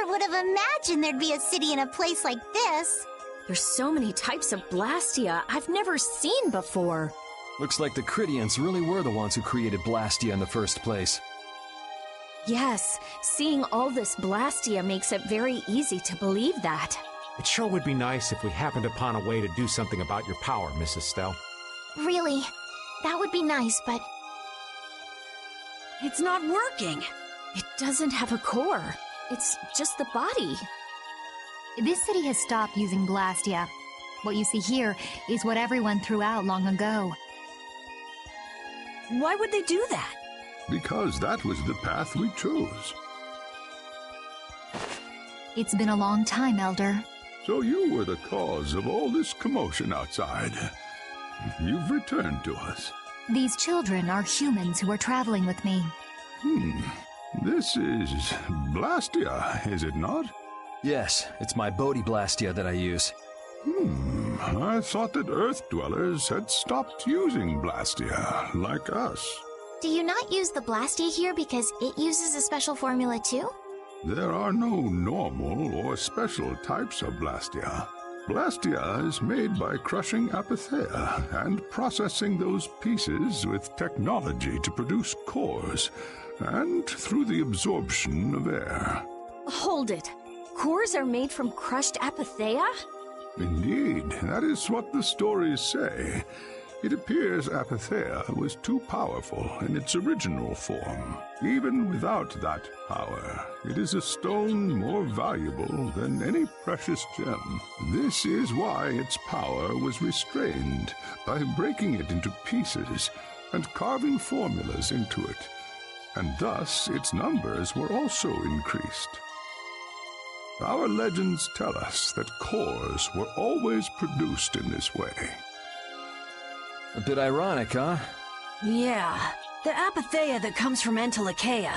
Would have imagined there'd be a city in a place like this. There's so many types of Blastia I've never seen before. Looks like the Critians really were the ones who created Blastia in the first place. Yes, seeing all this Blastia makes it very easy to believe that. It sure would be nice if we happened upon a way to do something about your power, Mrs. Stell. Really, that would be nice, but... It's not working. It doesn't have a core. It's just the body. This city has stopped using Blastia. What you see here is what everyone threw out long ago. Why would they do that? Because that was the path we chose. It's been a long time, Elder. So you were the cause of all this commotion outside. You've returned to us. These children are humans who are traveling with me. This is Blastia, is it not? Yes, it's my Bodhi Blastia that I use. I thought that Earth dwellers had stopped using Blastia, like us. Do you not use the Blastia here because it uses a special formula too? There are no normal or special types of Blastia. Blastia is made by crushing Apatheia and processing those pieces with technology to produce cores, and through the absorption of air. Hold it. Cores are made from crushed Apatheia? Indeed, that is what the stories say. It appears Apatheia was too powerful in its original form. Even without that power, it is a stone more valuable than any precious gem. This is why its power was restrained by breaking it into pieces and carving formulas into it. And thus its numbers were also increased. Our legends tell us that cores were always produced in this way. A bit ironic, huh? Yeah. The Apatheia that comes from Entelikeia,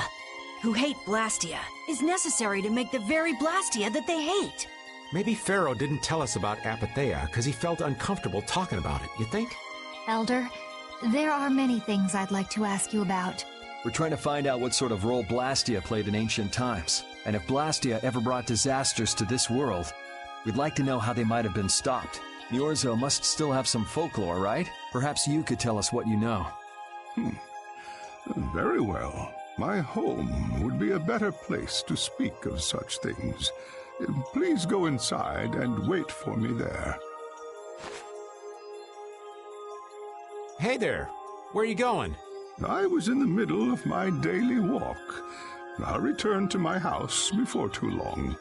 who hate Blastia, is necessary to make the very Blastia that they hate. Maybe Pharaoh didn't tell us about Apatheia because he felt uncomfortable talking about it, you think? Elder, there are many things I'd like to ask you about. We're trying to find out what sort of role Blastia played in ancient times. And if Blastia ever brought disasters to this world, we'd like to know how they might have been stopped. Niorzo must still have some folklore, right? Perhaps you could tell us what you know. Very well. My home would be a better place to speak of such things. Please go inside and wait for me there. Hey there. Where are you going? I was in the middle of my daily walk. I'll return to my house before too long.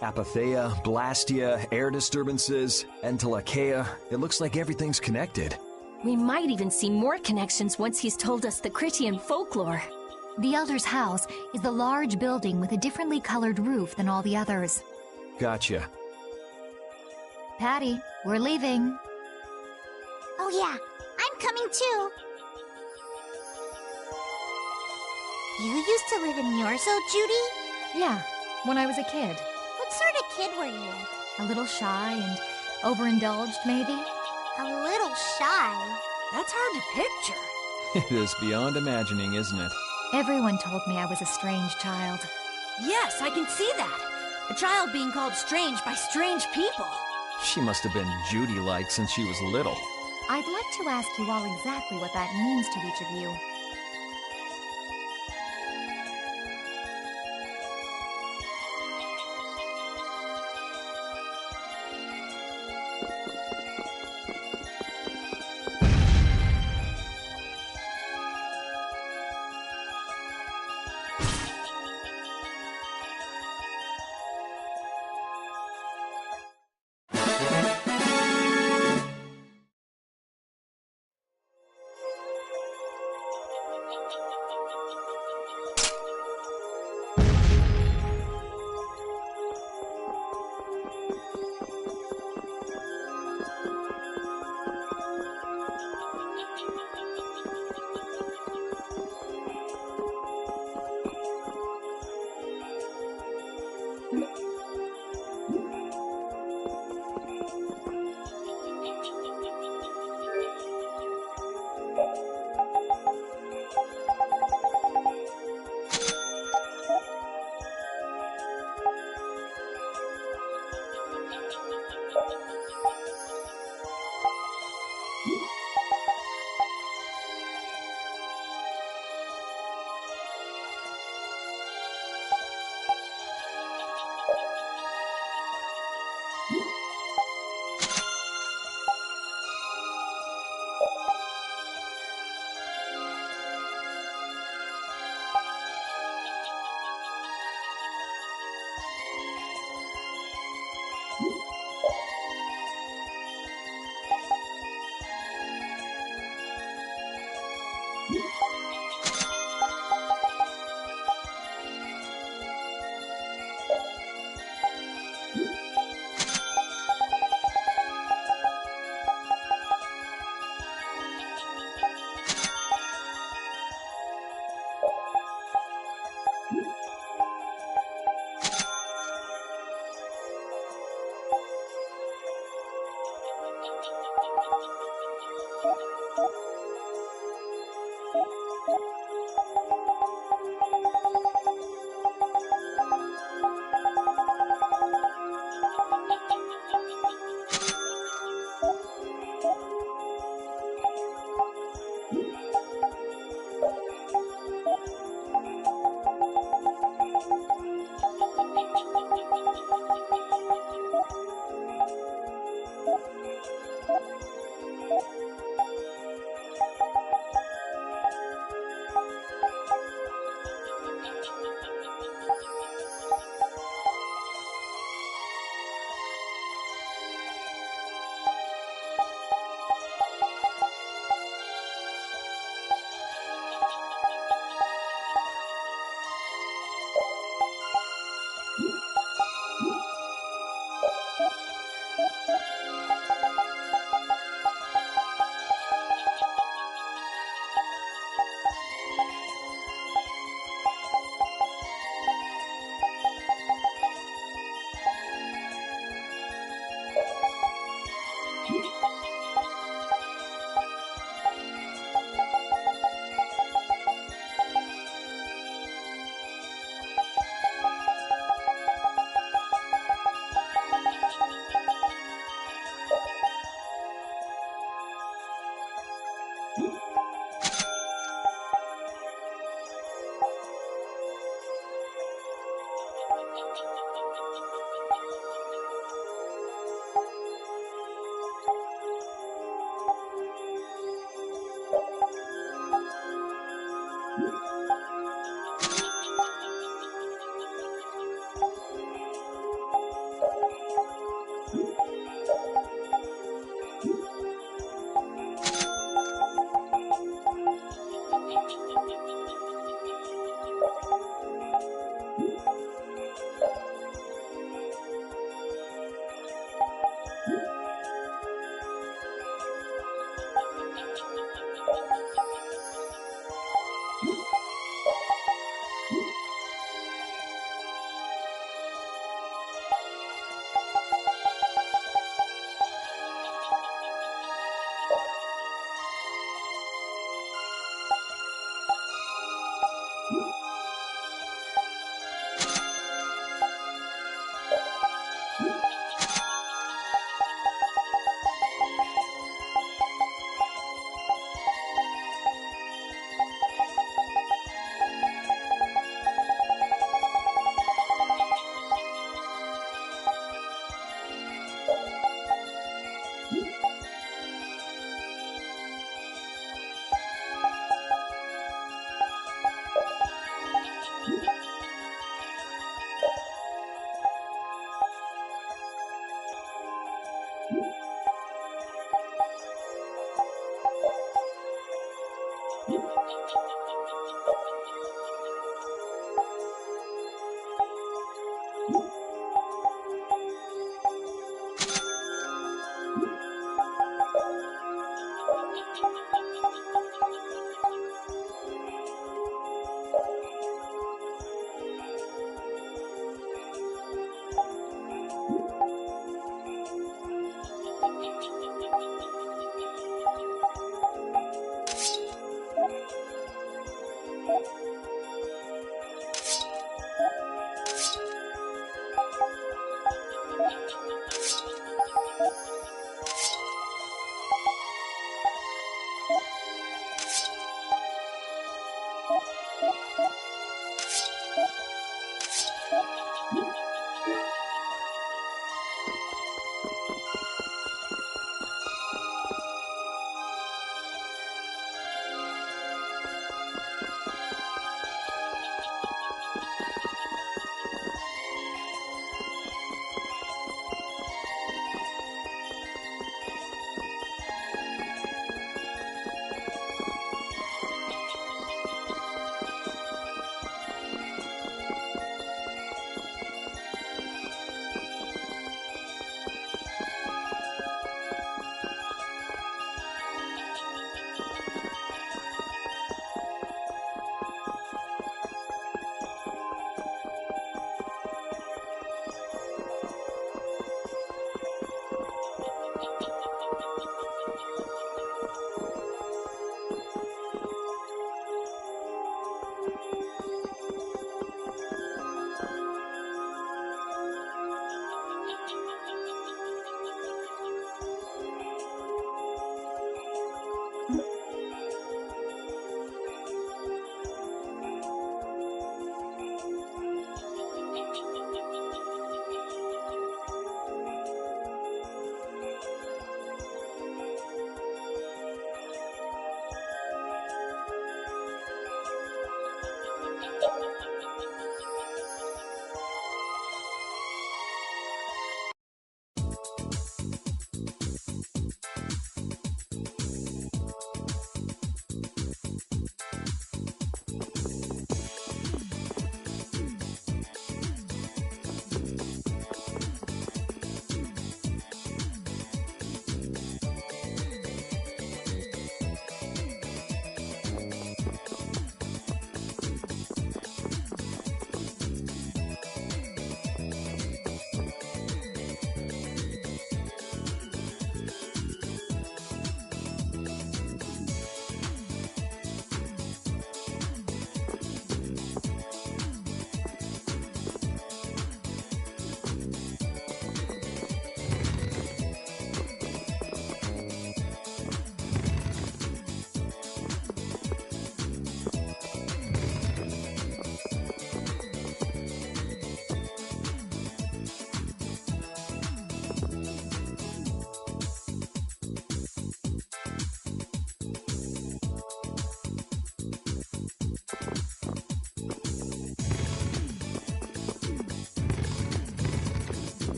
Apatheia, Blastia, air disturbances, Entelikeia. It looks like everything's connected. We might even see more connections once he's told us the Critian folklore. The Elder's house is a large building with a differently colored roof than all the others. Gotcha. Patty, we're leaving. Oh yeah, I'm coming too. You used to live in Niorzo, Judy? Yeah, when I was a kid. What sort of kid were you? A little shy and overindulged, maybe? A little shy? That's hard to picture. It is beyond imagining, isn't it? Everyone told me I was a strange child. Yes, I can see that. A child being called strange by strange people. She must have been Judy-like since she was little. I'd like to ask you all exactly what that means to each of you.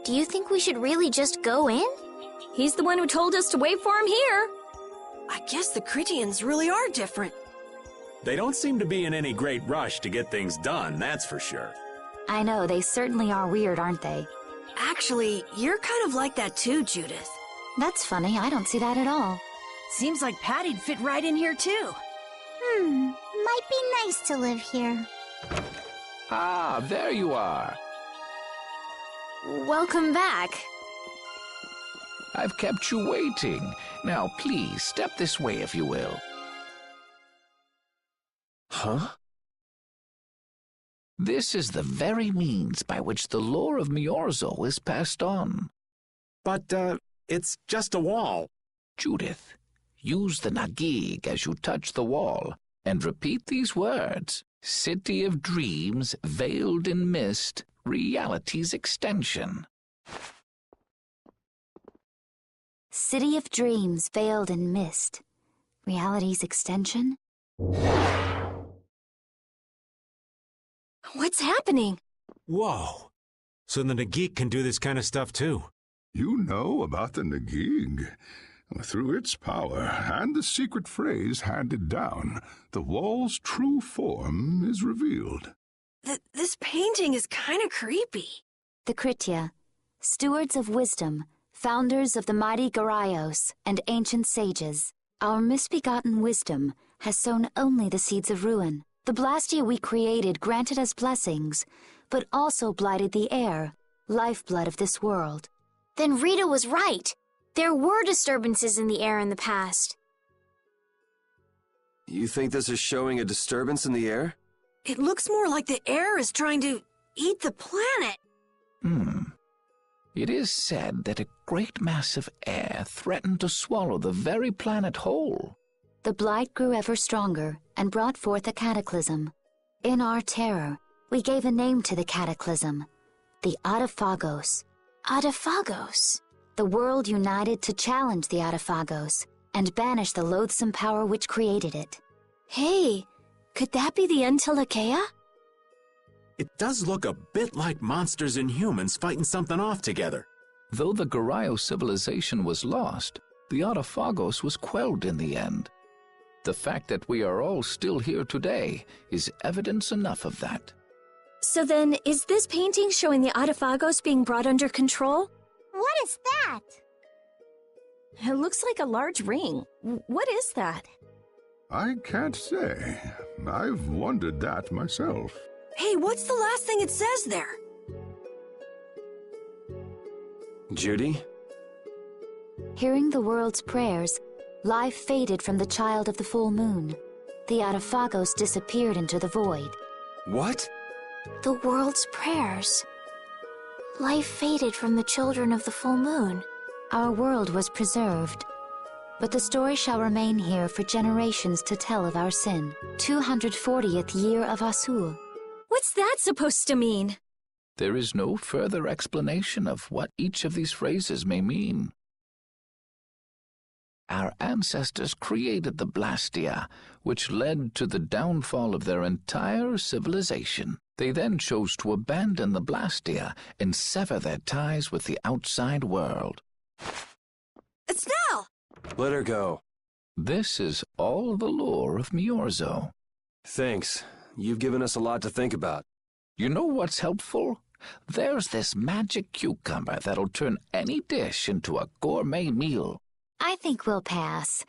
Do you think we should really just go in? He's the one who told us to wait for him here. I guess the Critians really are different. They don't seem to be in any great rush to get things done, that's for sure. I know, they certainly are weird, aren't they? Actually, you're kind of like that too, Judith. That's funny, I don't see that at all. Seems like Patty'd fit right in here too. Might be nice to live here. Ah, there you are. Welcome back. I've kept you waiting. Now, please, step this way if you will. Huh? This is the very means by which the lore of Miorzo is passed on. But, it's just a wall. Judith, use the Nagig as you touch the wall, and repeat these words. City of Dreams, veiled in mist, reality's extension. City of Dreams, veiled in mist. Reality's extension? What's happening? Whoa. So the Nagik can do this kind of stuff too. You know about the Nagig. Through its power and the secret phrase handed down, the wall's true form is revealed. This painting is kind of creepy. The Kritia, stewards of wisdom, founders of the mighty Garaios and ancient sages. Our misbegotten wisdom has sown only the seeds of ruin. The Blastia we created granted us blessings, but also blighted the air, lifeblood of this world. Then Rita was right. There were disturbances in the air in the past. You think this is showing a disturbance in the air? It looks more like the air is trying to eat the planet. It is said that a great mass of air threatened to swallow the very planet whole. The blight grew ever stronger and brought forth a cataclysm. In our terror, we gave a name to the cataclysm, the Adaphagos. Adaphagos? The world united to challenge the Adaphagos and banish the loathsome power which created it. Hey, could that be the Entelekea? It does look a bit like monsters and humans fighting something off together. Though the Garaio civilization was lost, the Adaphagos was quelled in the end. The fact that we are all still here today is evidence enough of that. So then, is this painting showing the Adaphagos being brought under control? What is that? It looks like a large ring. What is that? I can't say. I've wondered that myself. Hey, what's the last thing it says there? Judy? Hearing the world's prayers, life faded from the child of the full moon. The Adaphagos disappeared into the void. What? The world's prayers. Life faded from the children of the full moon. Our world was preserved, but the story shall remain here for generations to tell of our sin. 240th year of Asul. What's that supposed to mean? There is no further explanation of what each of these phrases may mean. Our ancestors created the Blastia, which led to the downfall of their entire civilization. They then chose to abandon the Blastia and sever their ties with the outside world. Estelle! Let her go. This is all the lore of Miorzo. Thanks. You've given us a lot to think about. You know what's helpful? There's this magic cucumber that'll turn any dish into a gourmet meal. I think we'll pass.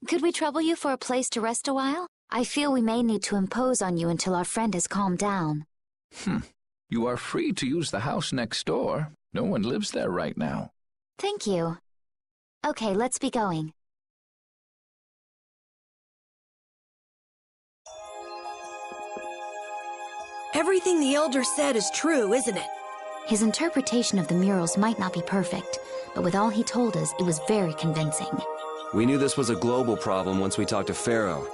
Could we trouble you for a place to rest a while? I feel we may need to impose on you until our friend has calmed down. You are free to use the house next door. No one lives there right now. Thank you. Okay, let's be going. Everything the Elder said is true, isn't it? His interpretation of the murals might not be perfect, but with all he told us, it was very convincing. We knew this was a global problem once we talked to Pharaoh.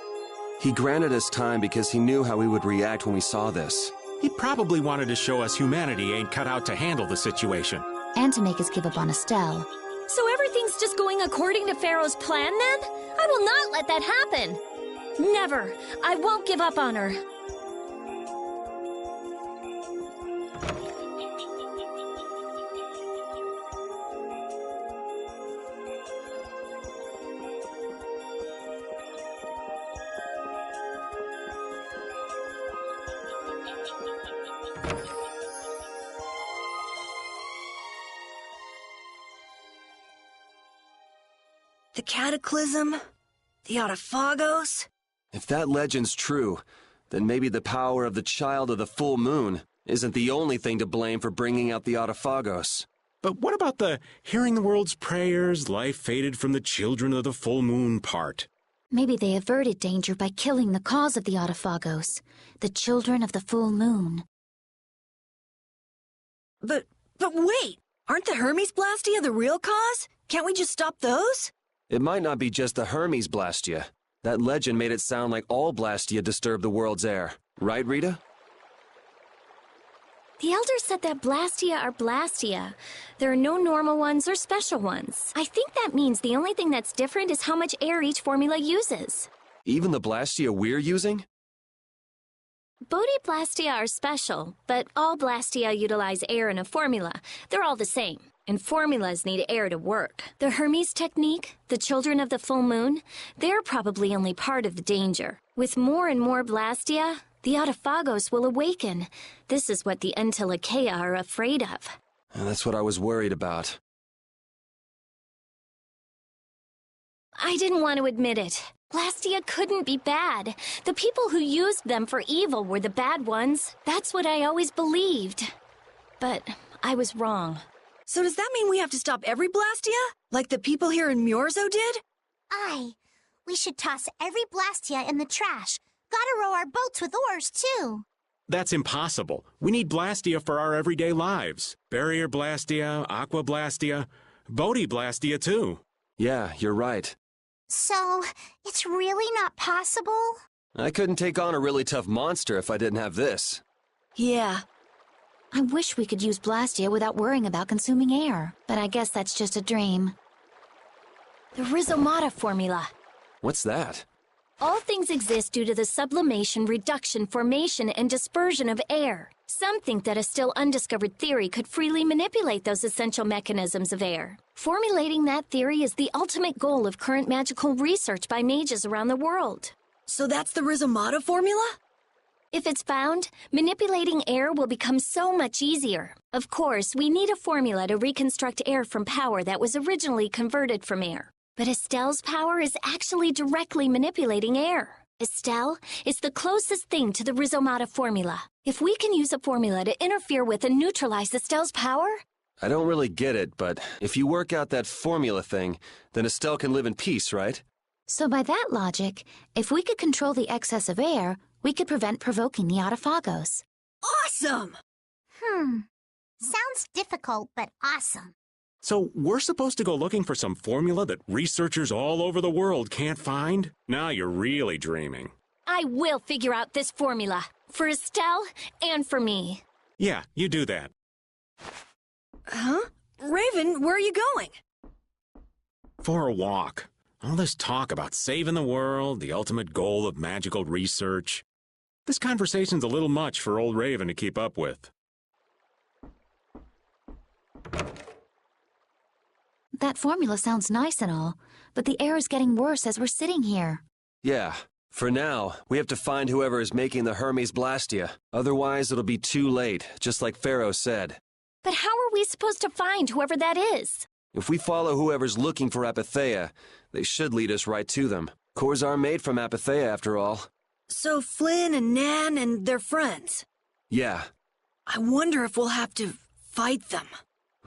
He granted us time because he knew how we would react when we saw this. He probably wanted to show us humanity ain't cut out to handle the situation. and to make us give up on Estelle. So everything's just going according to Pharaoh's plan, then? I will not let that happen! Never! I won't give up on her! The Cataclysm? The Autophagos? If that legend's true, then maybe the power of the Child of the Full Moon isn't the only thing to blame for bringing out the Autophagos. But what about the hearing the world's prayers, life faded from the children of the full moon part? Maybe they averted danger by killing the cause of the Autophagos, the children of the full moon. But wait! Aren't the Hermes Blastia the real cause? Can't we just stop those? It might not be just the Hermes Blastia. That legend made it sound like all Blastia disturb the world's air. Right, Rita? The elders said that Blastia are Blastia. There are no normal ones or special ones. I think that means the only thing that's different is how much air each formula uses. Even the Blastia we're using? Bodhi Blastia are special, but all Blastia utilize air in a formula. They're all the same, and formulas need air to work. The Hermes technique, the children of the full moon, they're probably only part of the danger. With more and more Blastia, the Autophagos will awaken. This is what the Entelekea are afraid of. That's what I was worried about. I didn't want to admit it. Blastia couldn't be bad. The people who used them for evil were the bad ones. That's what I always believed. But I was wrong. So does that mean we have to stop every Blastia? Like the people here in Myorzo did? Aye. We should toss every Blastia in the trash. Gotta row our boats with oars, too. That's impossible. We need Blastia for our everyday lives. Barrier Blastia, Aqua Blastia, Bodhi Blastia too. Yeah, you're right. So, it's really not possible? I couldn't take on a really tough monster if I didn't have this. Yeah. I wish we could use Blastia without worrying about consuming air, but I guess that's just a dream. The Rhizomata formula. What's that? All things exist due to the sublimation, reduction, formation, and dispersion of air. Some think that a still undiscovered theory could freely manipulate those essential mechanisms of air. Formulating that theory is the ultimate goal of current magical research by mages around the world. So that's the Rhizomata formula? If it's found, manipulating air will become so much easier. Of course, we need a formula to reconstruct air from power that was originally converted from air. But Estelle's power is actually directly manipulating air. Estelle is the closest thing to the Rhizomata formula. If we can use a formula to interfere with and neutralize Estelle's power... I don't really get it, but if you work out that formula thing, then Estelle can live in peace, right? So by that logic, if we could control the excess of air, we could prevent provoking the Autophagos. Awesome! Sounds difficult, but awesome. So we're supposed to go looking for some formula that researchers all over the world can't find? Now you're really dreaming. I will figure out this formula. For Estelle and for me. Yeah, you do that. Huh? Raven, where are you going? For a walk. All this talk about saving the world, the ultimate goal of magical research. This conversation's a little much for old Raven to keep up with. That formula sounds nice and all, but the air is getting worse as we're sitting here. Yeah. For now, we have to find whoever is making the Hermes Blastia. Otherwise, it'll be too late, just like Pharaoh said. But how are we supposed to find whoever that is? If we follow whoever's looking for Apatheia, they should lead us right to them. Cores are made from Apatheia, after all. So Flynn and Nan and their friends? Yeah. I wonder if we'll have to fight them.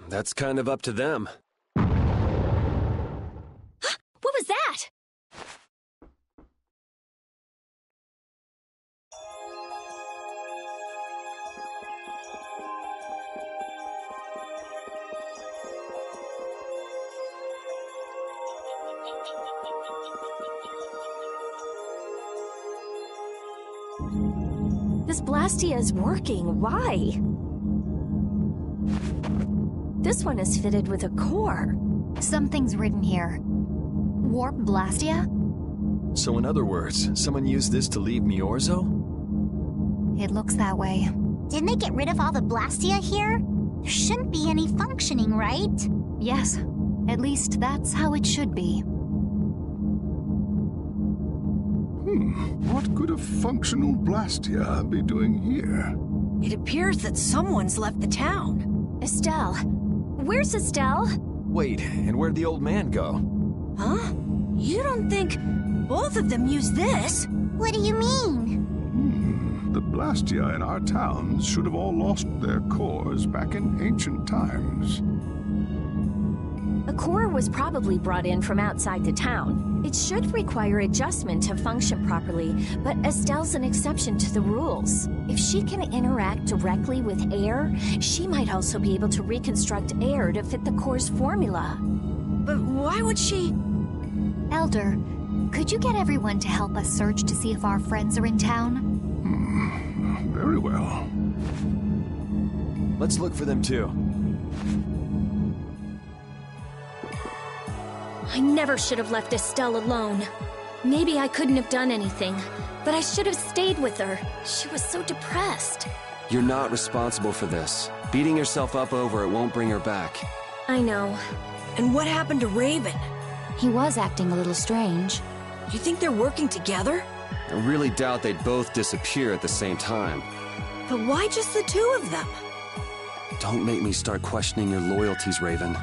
That's kind of up to them. What was that? This Blastia is working. Why? this one is fitted with a core. Something's written here. Warp Blastia? So in other words, someone used this to leave Miorzo? It looks that way. Didn't they get rid of all the Blastia here? There shouldn't be any functioning, right? Yes. At least that's how it should be. What could a functional Blastia be doing here? It appears that someone's left the town. Estelle. Where's Estelle? Wait, and where'd the old man go? Huh? You don't think both of them use this? What do you mean? The Blastia in our towns should have all lost their cores back in ancient times. A core was probably brought in from outside the town. It should require adjustment to function properly, but Estelle's an exception to the rules. If she can interact directly with air, she might also be able to reconstruct air to fit the core's formula. But why would she... Elder, could you get everyone to help us search to see if our friends are in town? Very well. Let's look for them too. I never should have left Estelle alone. Maybe I couldn't have done anything, but I should have stayed with her. She was so depressed. You're not responsible for this. Beating yourself up over it won't bring her back. I know. And what happened to Raven? He was acting a little strange. You think they're working together? I really doubt they'd both disappear at the same time. But why just the two of them? Don't make me start questioning your loyalties, Raven.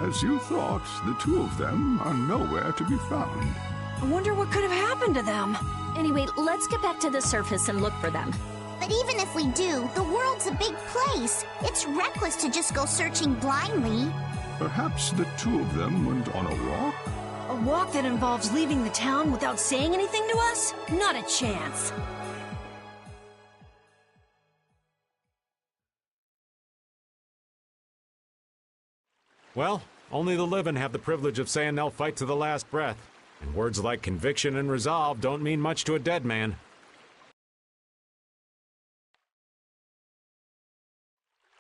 As you thought, the two of them are nowhere to be found. I wonder what could have happened to them. Anyway, let's get back to the surface and look for them. But even if we do, the world's a big place. It's reckless to just go searching blindly. Perhaps the two of them went on a walk? A walk that involves leaving the town without saying anything to us? Not a chance. Well, only the living have the privilege of saying they'll fight to the last breath. And words like conviction and resolve don't mean much to a dead man.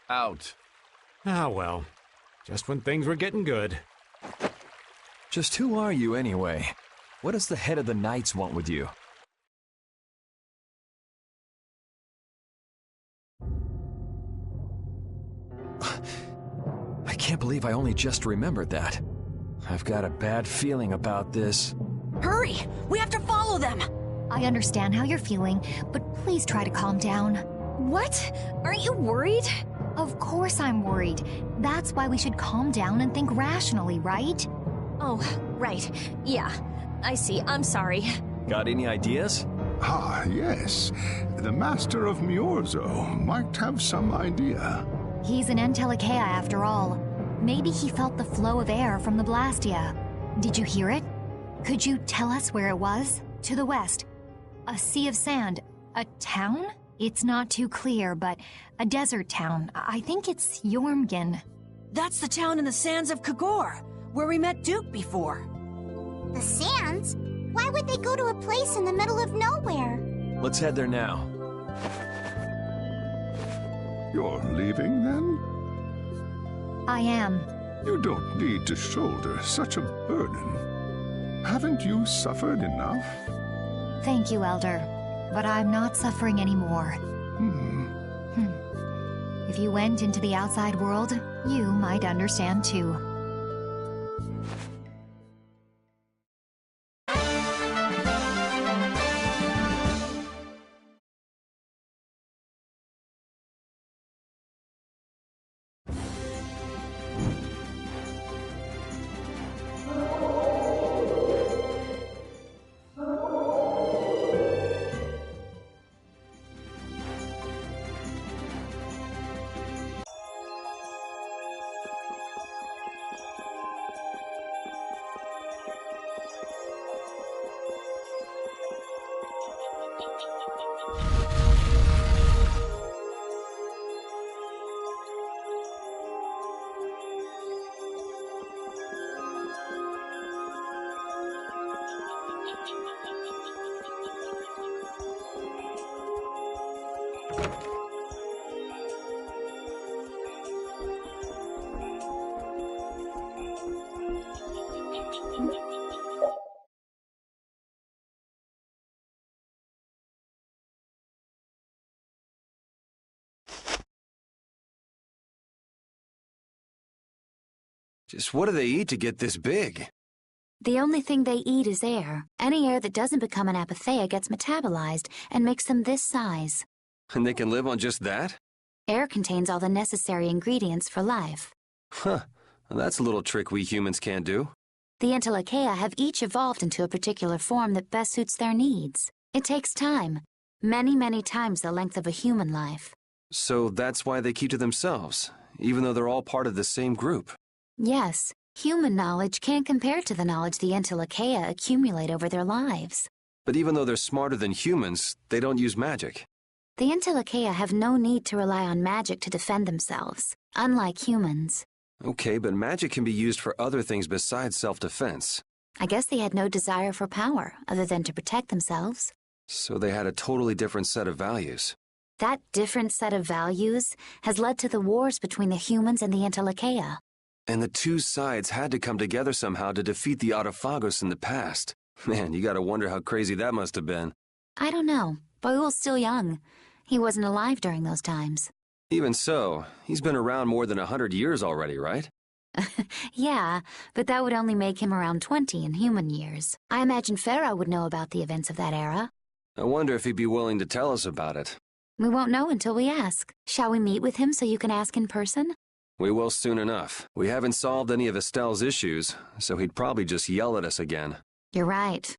Out. Ah, well. Just when things were getting good. Just who are you anyway? What does the head of the Knights want with you? I can't believe I only just remembered that. I've got a bad feeling about this. Hurry! We have to follow them! I understand how you're feeling, but please try to calm down. What? Aren't you worried? Of course I'm worried. That's why we should calm down and think rationally, right? Oh, right. Yeah. I see. I'm sorry. Got any ideas? Ah, yes. The Master of Miorzo might have some idea. He's an Entelekea after all. Maybe he felt the flow of air from the Blastia. Did you hear it? Could you tell us where it was? To the west. A sea of sand. A town? It's not too clear, but a desert town. I think it's Jormungand. That's the town in the sands of Kagor, where we met Duke before. The sands? Why would they go to a place in the middle of nowhere? Let's head there now. You're leaving, then? I am. You don't need to shoulder such a burden. Haven't you suffered enough? Thank you, Elder. But I'm not suffering anymore. If you went into the outside world, you might understand too. Just what do they eat to get this big? The only thing they eat is air. Any air that doesn't become an apatheia gets metabolized and makes them this size. And they can live on just that? Air contains all the necessary ingredients for life. Huh. Well, that's a little trick we humans can't do. The Entelechea have each evolved into a particular form that best suits their needs. It takes time. Many, many times the length of a human life. So that's why they keep to themselves, even though they're all part of the same group. Yes, human knowledge can't compare to the knowledge the Entelechea accumulate over their lives. But even though they're smarter than humans, they don't use magic. The Entelechea have no need to rely on magic to defend themselves, unlike humans. Okay, but magic can be used for other things besides self-defense. I guess they had no desire for power, other than to protect themselves. So they had a totally different set of values. That different set of values has led to the wars between the humans and the Entelechea. And the two sides had to come together somehow to defeat the Autophagos in the past. Man, you gotta wonder how crazy that must have been. I don't know. Boyul's still young. He wasn't alive during those times. Even so, he's been around more than 100 years already, right? Yeah, but that would only make him around 20 in human years. I imagine Pharaoh would know about the events of that era. I wonder if he'd be willing to tell us about it. We won't know until we ask. Shall we meet with him so you can ask in person? We will soon enough. We haven't solved any of Estelle's issues, so he'd probably just yell at us again. You're right.